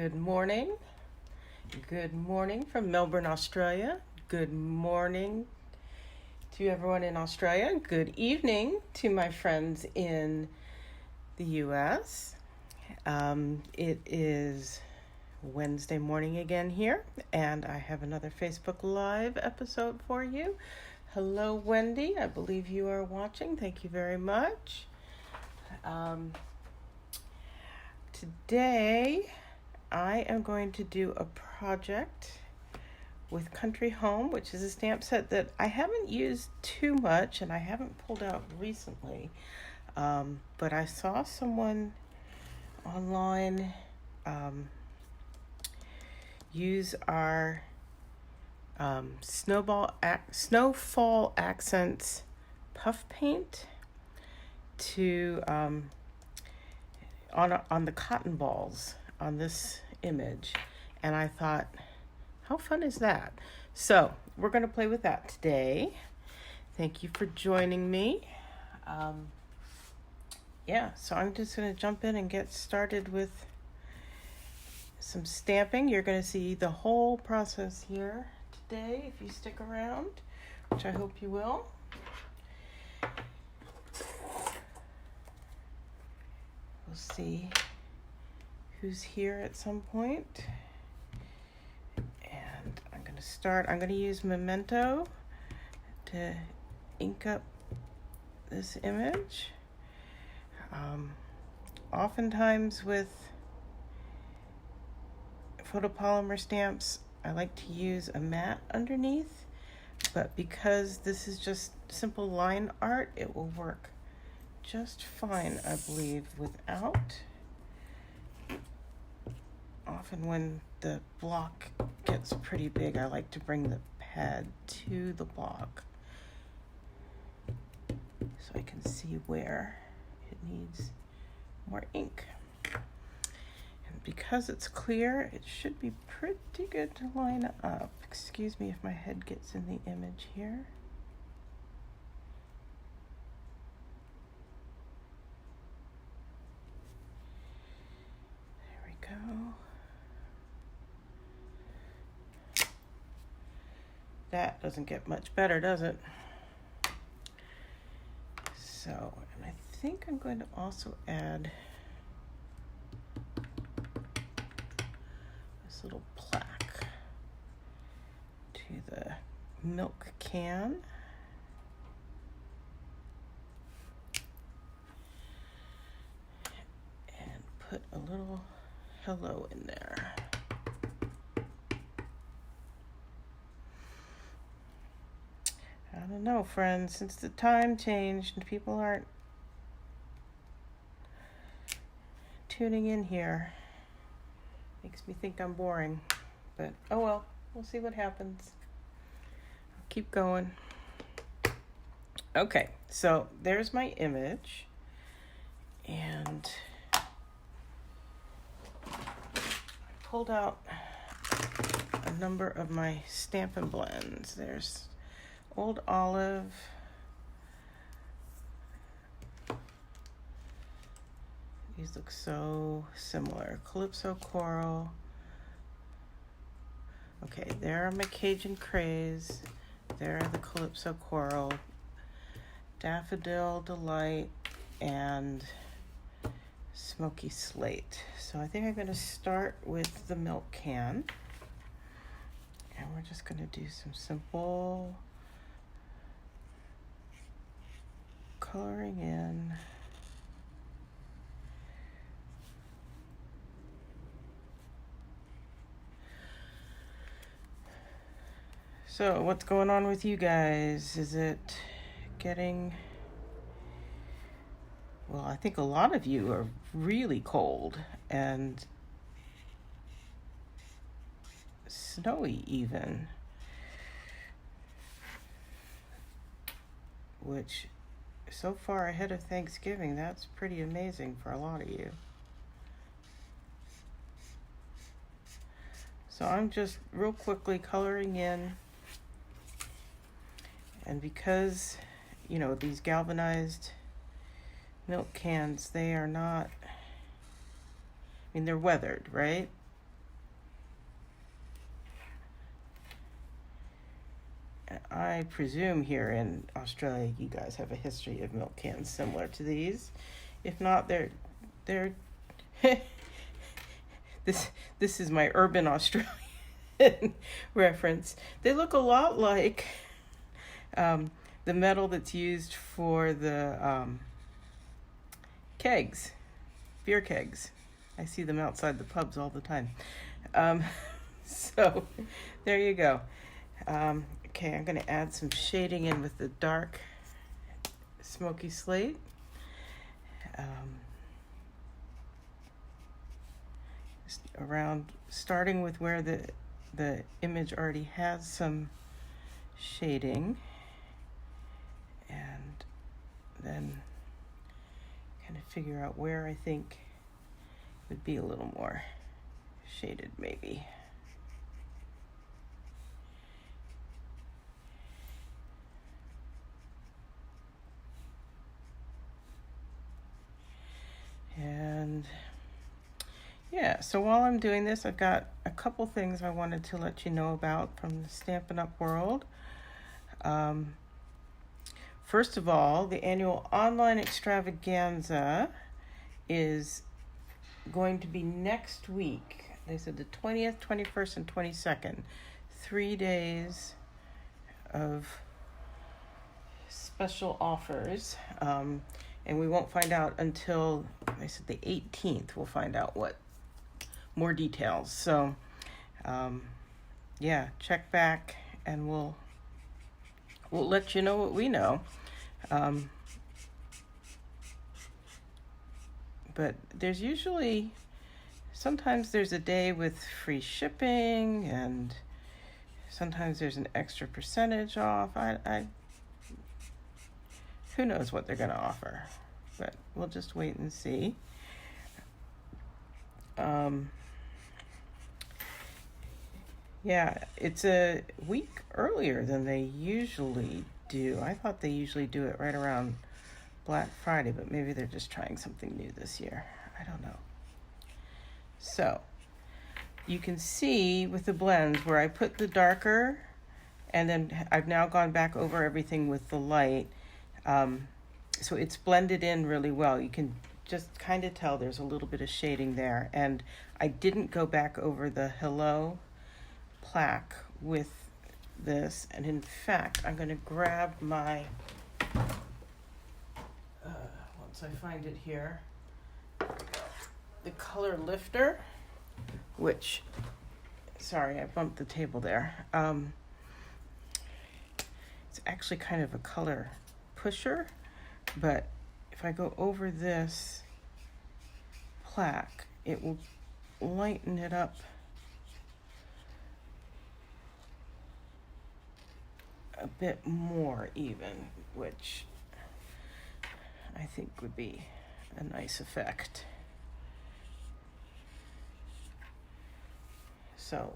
Good morning. Good morning from Melbourne, Australia. Good morning to everyone in Australia. Good evening to my friends in the US. It is Wednesday morning again here, and I have another Facebook Live episode for you. Hello, Wendy. I believe you are watching. Thank you very much. Today, I am going to do a project with Country Home, which is a stamp set that I haven't used too much and I haven't pulled out recently. But I saw someone online use our Snowfall Accents Puff Paint to on the cotton balls on this image, and I thought, how fun is that? So we're going to play with that today. Thank you for joining me. So I'm just going to jump in and get started with some stamping. You're going to see the whole process here today if you stick around, which I hope you will. We'll see who's here at some point. And I'm going to start. I'm going to use Memento to ink up this image. Oftentimes with photopolymer stamps, I like to use a mat underneath, but because this is just simple line art, it will work just fine, I believe, without. Often when the block gets pretty big, I like to bring the pad to the block so I can see where it needs more ink. And because it's clear, it should be pretty good to line up. Excuse me if my head gets in the image here. Go. That doesn't get much better, does it? So, and I think I'm going to also add this little plaque to the milk can. And put a little hello in there. I don't know, friends, since the time changed and people aren't tuning in here, makes me think I'm boring, but oh well, we'll see what happens. I'll keep going. Okay, so there's my image, and pulled out a number of my Stampin' Blends. There's Old Olive, these look so similar. Calypso Coral. Okay, there are my Cajun Craze. There are the Calypso Coral, Daffodil Delight, and Smoky Slate. So I think I'm going to start with the milk can, and we're just going to do some simple coloring in. So what's going on with you guys? Is it getting... Well, I think a lot of you are really cold and snowy even, which so far ahead of Thanksgiving, that's pretty amazing for a lot of you. So I'm just real quickly coloring in, and because, you know, these galvanized milk cans, they are not, I mean, they're weathered, right? I presume here in Australia you guys have a history of milk cans similar to these. If not, they're this is my urban Australian reference. They look a lot like the metal that's used for the kegs, beer kegs. I see them outside the pubs all the time. So there you go. Okay, I'm going to add some shading in with the dark smoky slate. Just around, starting with where the image already has some shading, and then kind of figure out where I think would be a little more shaded maybe. And yeah, so while I'm doing this, I've got a couple things I wanted to let you know about from the Stampin' Up! World. First of all, the annual online extravaganza is going to be next week. They said the 20th, 21st, and 22nd. 3 days of special offers. And we won't find out until, they said the 18th, we'll find out what more details. So, yeah, check back and we'll let you know what we know. But there's usually, sometimes there's a day with free shipping, and sometimes there's an extra percentage off. Who knows what they're going to offer, but we'll just wait and see. Yeah, it's a week earlier than they usually do. I thought they usually do it right around Black Friday, but maybe they're just trying something new this year. I don't know. So you can see with the blends where I put the darker, and then I've now gone back over everything with the light. So it's blended in really well. You can just kind of tell there's a little bit of shading there. And I didn't go back over the Hello plaque with this. And in fact, I'm going to grab my, once I find it here, there we go, the color lifter, which, sorry, I bumped the table there. It's actually kind of a color pusher, but if I go over this plaque, it will lighten it up a bit more even, which I think would be a nice effect. So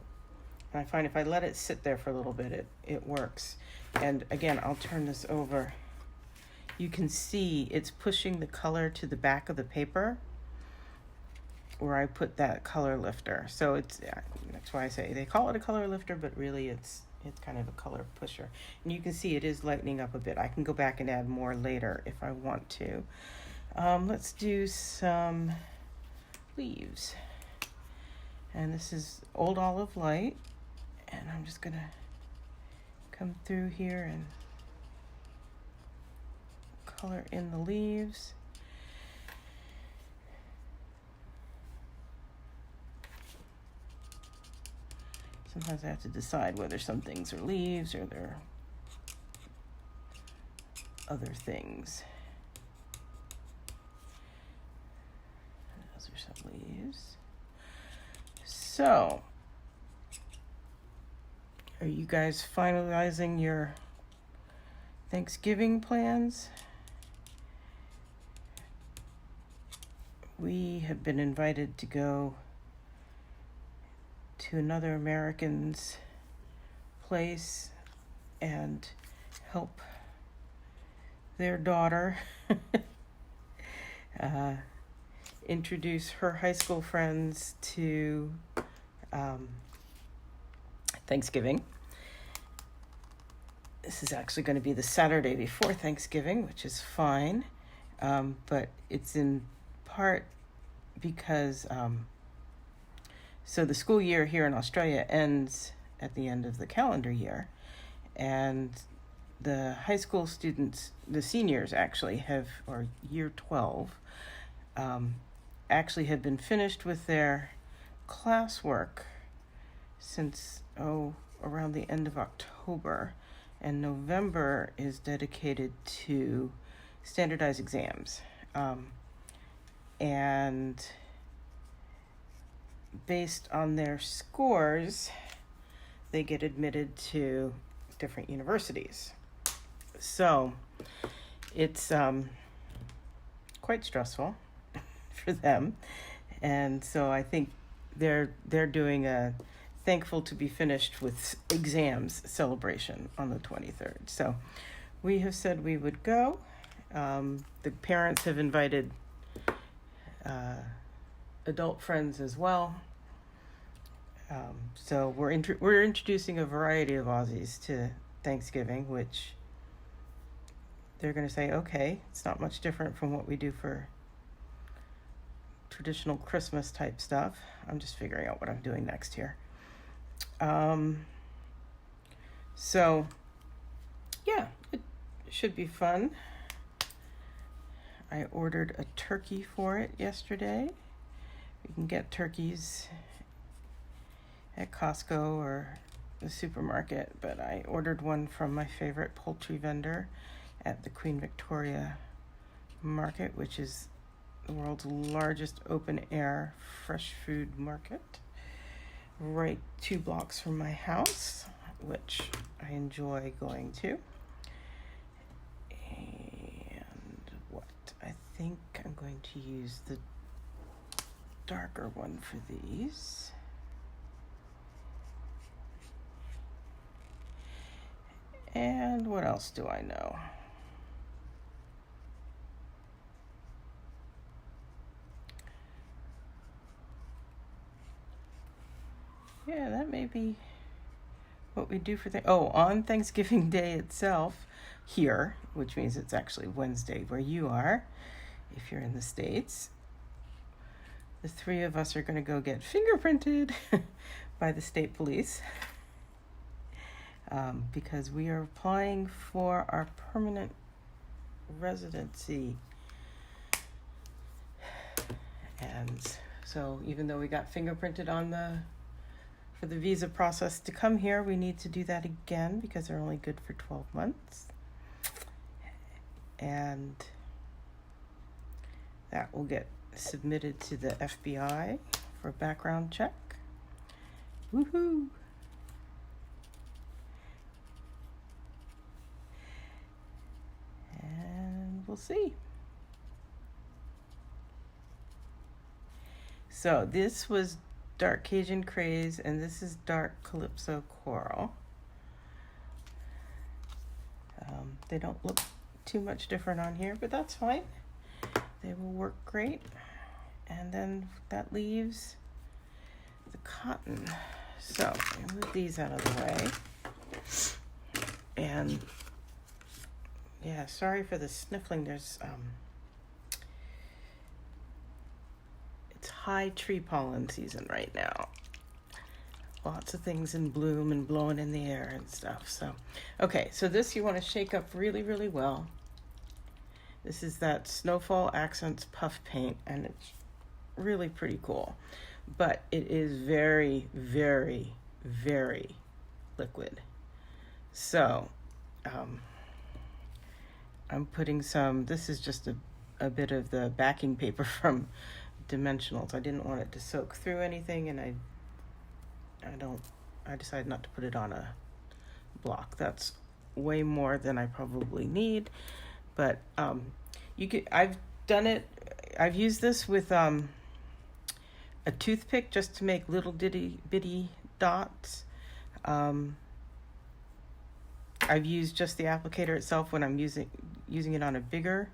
I find if I let it sit there for a little bit, it works. And again, I'll turn this over. You can see it's pushing the color to the back of the paper where I put that color lifter. So that's why I say they call it a color lifter, but really it's kind of a color pusher. And you can see it is lightening up a bit. I can go back and add more later if I want to. Let's do some leaves. And this is Old Olive Light. And I'm just gonna come through here and color in the leaves. Sometimes I have to decide whether some things are leaves or they're other things. Those are some leaves. So, are you guys finalizing your Thanksgiving plans? We have been invited to go to another American's place and help their daughter introduce her high school friends to Thanksgiving. This is actually going to be the Saturday before Thanksgiving, which is fine. But it's in part because, so the school year here in Australia ends at the end of the calendar year. And the high school students, the seniors actually or year 12, actually had been finished with their classwork since, around the end of October. And November is dedicated to standardized exams. And based on their scores, they get admitted to different universities. So it's quite stressful for them. And so I think they're doing a thankful to be finished with exams celebration on the 23rd. So we have said we would go. The parents have invited adult friends as well. So we're introducing a variety of Aussies to Thanksgiving, which they're going to say, okay, it's not much different from what we do for traditional Christmas type stuff. I'm just figuring out what I'm doing next here. So yeah, it should be fun. I ordered a turkey for it yesterday. You can get turkeys at Costco or the supermarket, but I ordered one from my favorite poultry vendor at the Queen Victoria Market, which is the world's largest open-air fresh food market, right 2 blocks from my house, which I enjoy going to. And I think I'm going to use the darker one for these. And what else do I know? Yeah, that may be what we do for on Thanksgiving Day itself here, which means it's actually Wednesday where you are, if you're in the States. The 3 of us are going to go get fingerprinted by the state police because we are applying for our permanent residency. And so even though we got fingerprinted for the visa process to come here, we need to do that again because they're only good for 12 months. And that will get submitted to the FBI for a background check. Woohoo! And we'll see. So this was Dark Cajun Craze, and this is Dark Calypso Coral. They don't look too much different on here, but that's fine. They will work great. And then that leaves the cotton. So I move these out of the way. And yeah, sorry for the sniffling. There's it's high tree pollen season right now. Lots of things in bloom and blowing in the air and stuff. So, okay, so this you want to shake up really, really well. This is that Snowfall Accents Puff Paint, and it's really pretty cool. But it is very, very, very liquid. So, I'm putting this is just a bit of the backing paper from Dimensionals. I didn't want it to soak through anything, and I decided not to put it on a block. That's way more than I probably need, but I've done it. I've used this with a toothpick just to make little bitty dots. I've used just the applicator itself when I'm using it on a bigger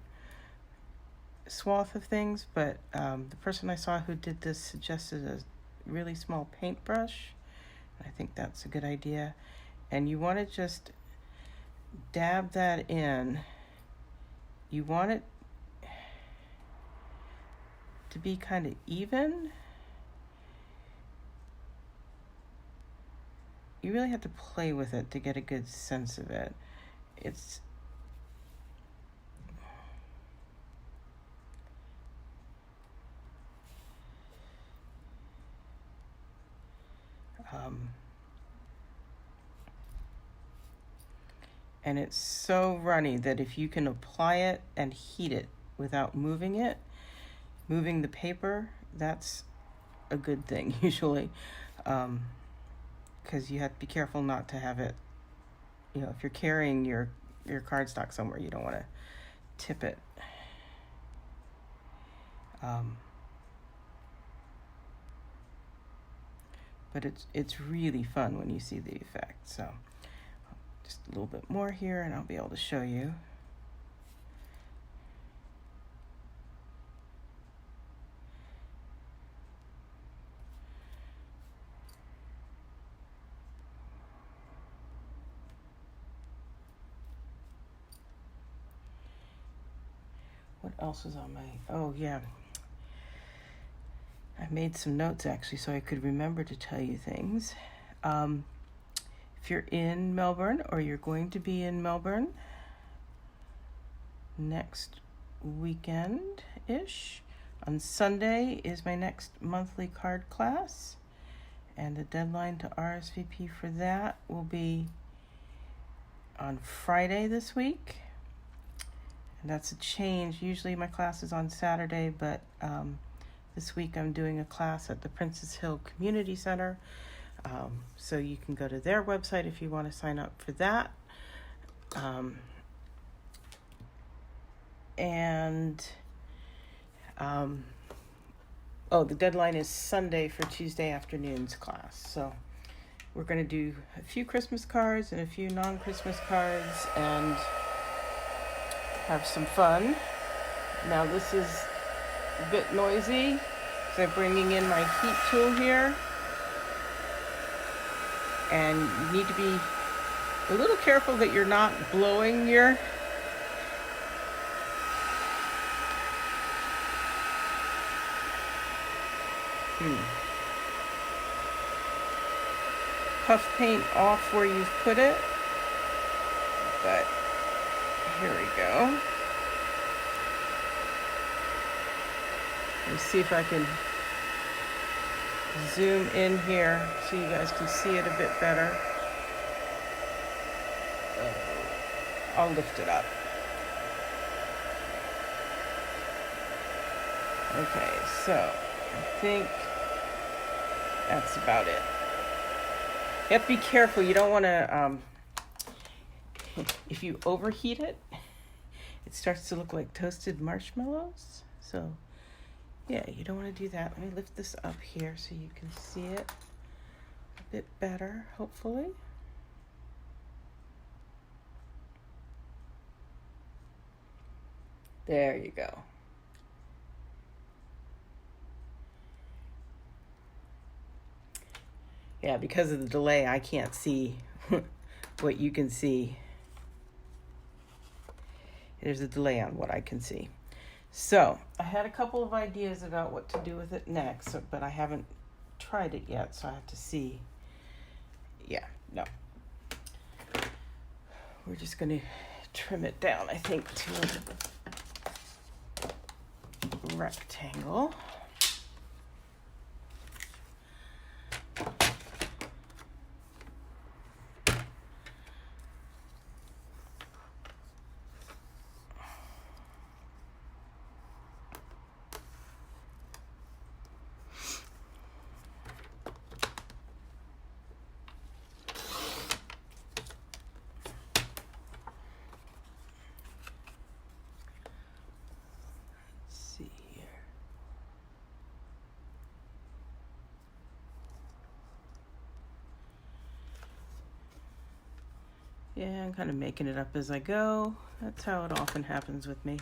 swath of things, but the person I saw who did this suggested a really small paintbrush. I think that's a good idea. And you want to just dab that in. You want it to be kind of even. You really have to play with it to get a good sense of it. It's and it's so runny that if you can apply it and heat it without moving the paper, that's a good thing usually, because you have to be careful not to have it, if you're carrying your cardstock somewhere, you don't want to tip it. But it's really fun when you see the effect. So just a little bit more here and I'll be able to show you. What else is on my, oh yeah. I made some notes actually so I could remember to tell you things. If you're in Melbourne or you're going to be in Melbourne next weekend-ish, on Sunday is my next monthly card class, and the deadline to RSVP for that will be on Friday this week. And that's a change. Usually my class is on Saturday, but this week I'm doing a class at the Princess Hill Community Center. So you can go to their website if you want to sign up for that. The deadline is Sunday for Tuesday afternoon's class. So we're going to do a few Christmas cards and a few non-Christmas cards and have some fun. Now this is a bit noisy, so I'm bringing in my heat tool here. And you need to be a little careful that you're not blowing your puff paint off where you've put it. But here we go. Let's see if I can zoom in here so you guys can see it a bit better. I'll lift it up. Okay, so I think that's about it. You have to be careful. You don't want to, if you overheat it, it starts to look like toasted marshmallows. So yeah, you don't want to do that. Let me lift this up here so you can see it a bit better, hopefully. There you go. Yeah, because of the delay, I can't see what you can see. There's a delay on what I can see. So I had a couple of ideas about what to do with it next, but I haven't tried it yet, so I have to see. Yeah, no. We're just going to trim it down, I think, to a rectangle. Yeah, I'm kind of making it up as I go. That's how it often happens with me.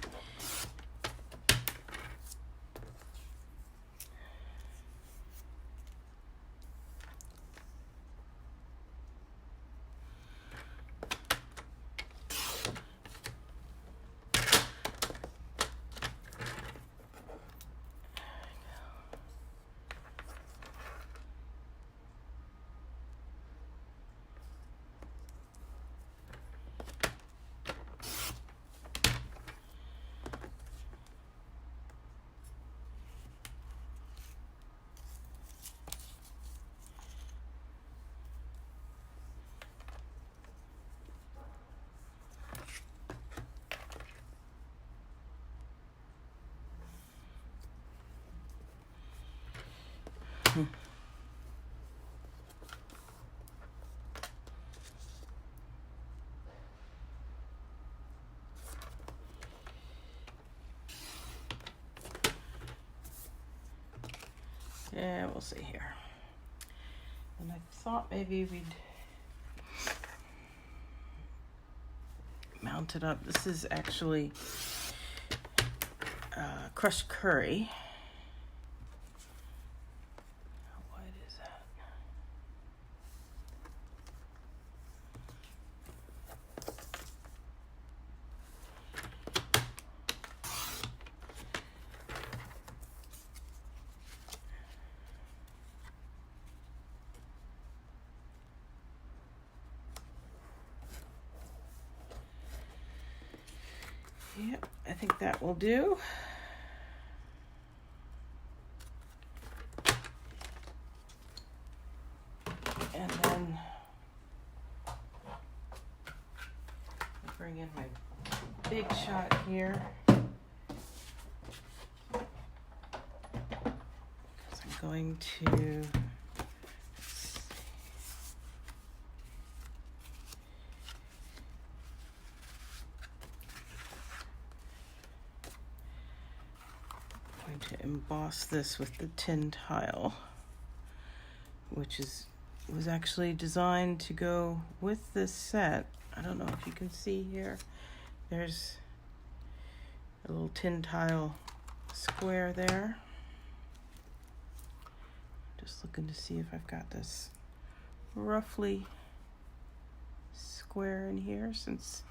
Yeah, we'll see here. And I thought maybe we'd mount it up. This is actually crushed curry. How wide is that? Yep, I think that will do. And then I'll bring in my big shot here. Because I'm going to emboss this with the tin tile, which was actually designed to go with this set. I don't know if you can see here. There's a little tin tile square there. Just looking to see if I've got this roughly square in here, since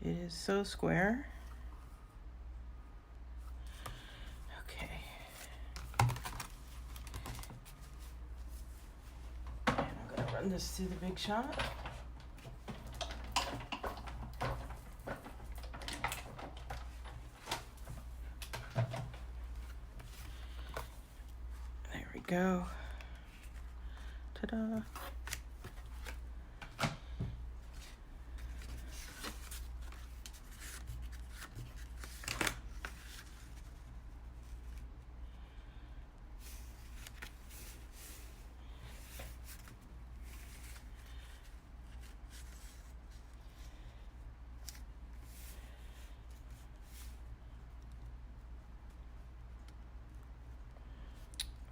it is so square. This through the big shot. There we go. Ta-da.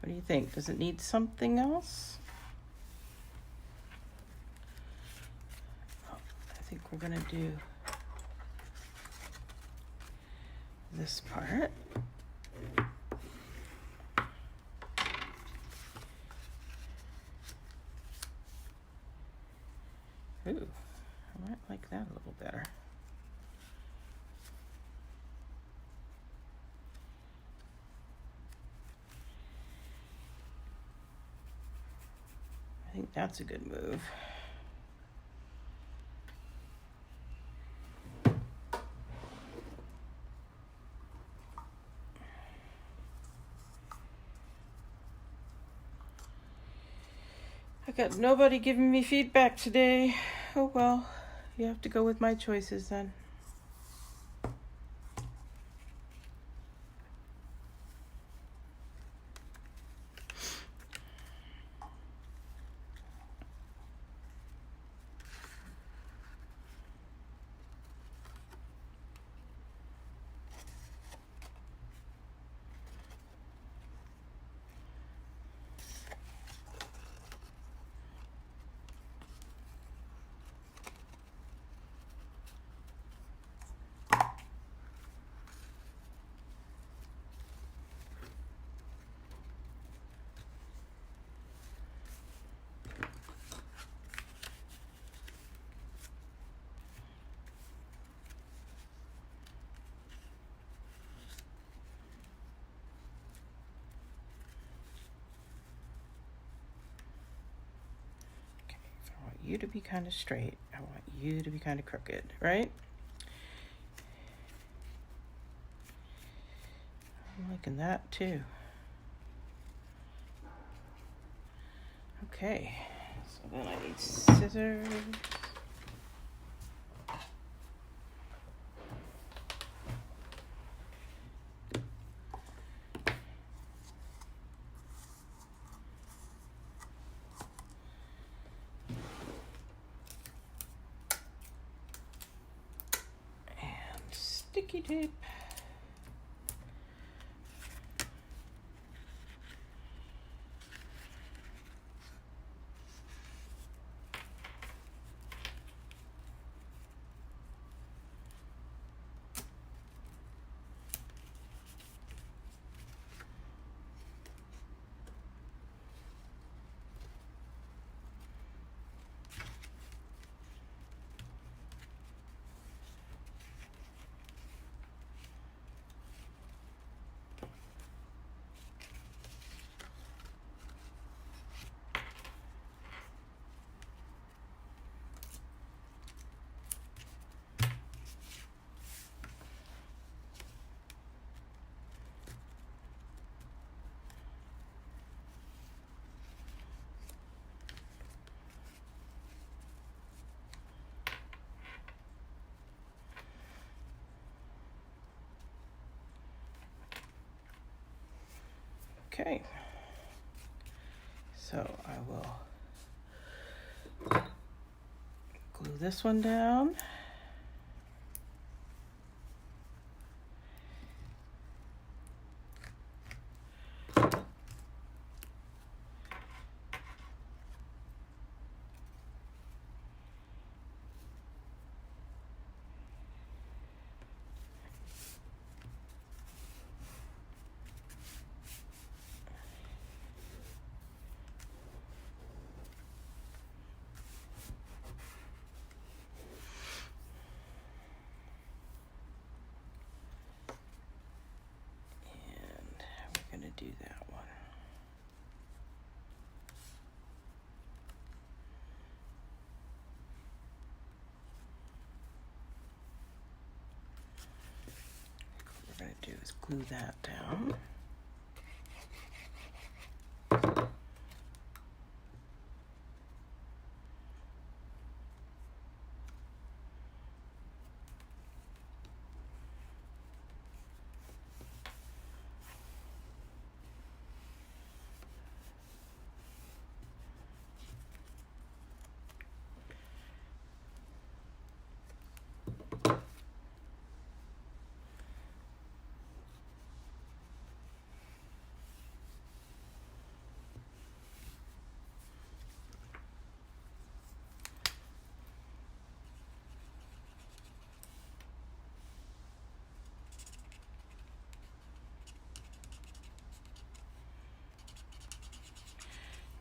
What do you think? Does it need something else? Oh, I think we're gonna do this part. Ooh, I might like that a little better. I think that's a good move. I got nobody giving me feedback today. Oh well, you have to go with my choices then. You to be kind of straight. I want you to be kind of crooked, right? I'm liking that too. Okay, so then I need scissors. Sticky tape. Okay, so I will glue this one down. Do that one. What we're going to do is glue that down.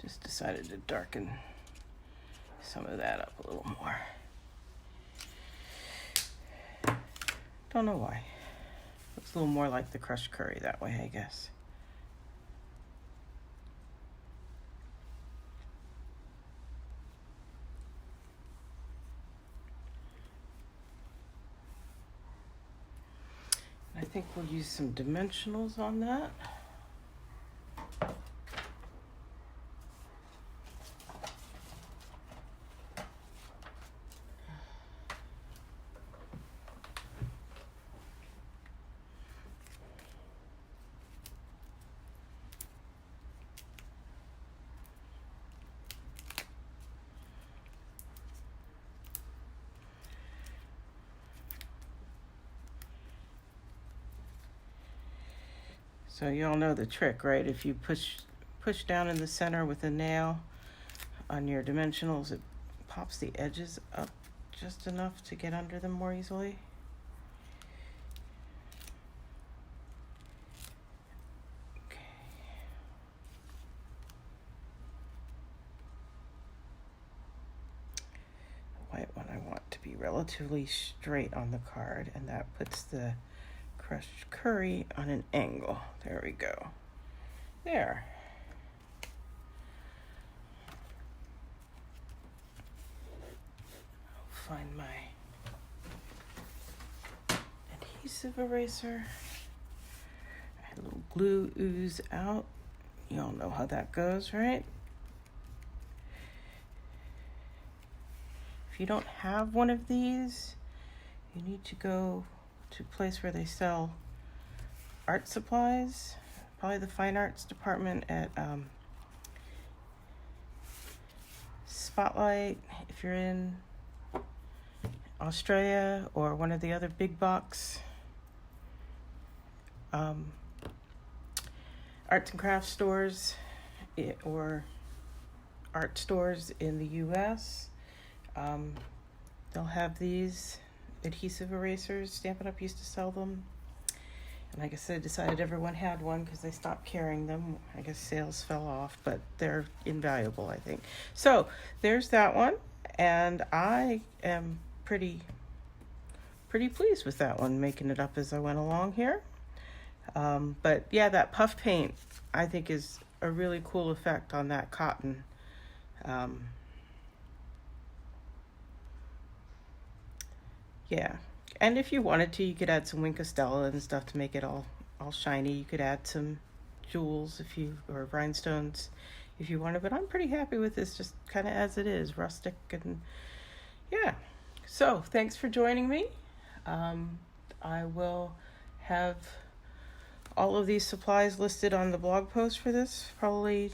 Just decided to darken some of that up a little more. Don't know why. Looks a little more like the crushed curry that way, I guess. I think we'll use some dimensionals on that. So you all know the trick, right? If you push down in the center with a nail on your dimensionals, it pops the edges up just enough to get under them more easily. Okay. The white one I want to be relatively straight on the card, and that puts the crushed curry on an angle. There we go. There. I'll find my adhesive eraser. I had a little glue ooze out. You all know how that goes, right? If you don't have one of these, you need to go to a place where they sell art supplies, probably the fine arts department at Spotlight if you're in Australia, or one of the other big box arts and crafts stores or art stores in the US. They'll have these adhesive erasers. Stampin' Up! Used to sell them, and like I said, decided everyone had one because they stopped carrying them. I guess sales fell off, but they're invaluable, I think. So there's that one, and I am pretty pleased with that one, making it up as I went along here. But yeah, that puff paint I think is a really cool effect on that cotton. Yeah, and if you wanted to, you could add some Winkostella and stuff to make it all shiny. You could add some jewels or rhinestones if you wanted, but I'm pretty happy with this just kind of as it is, rustic. And yeah, so thanks for joining me. I will have all of these supplies listed on the blog post for this, probably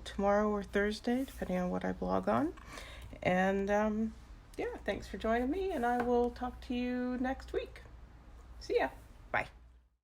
tomorrow or Thursday, depending on what I blog on. And yeah, thanks for joining me, and I will talk to you next week. See ya.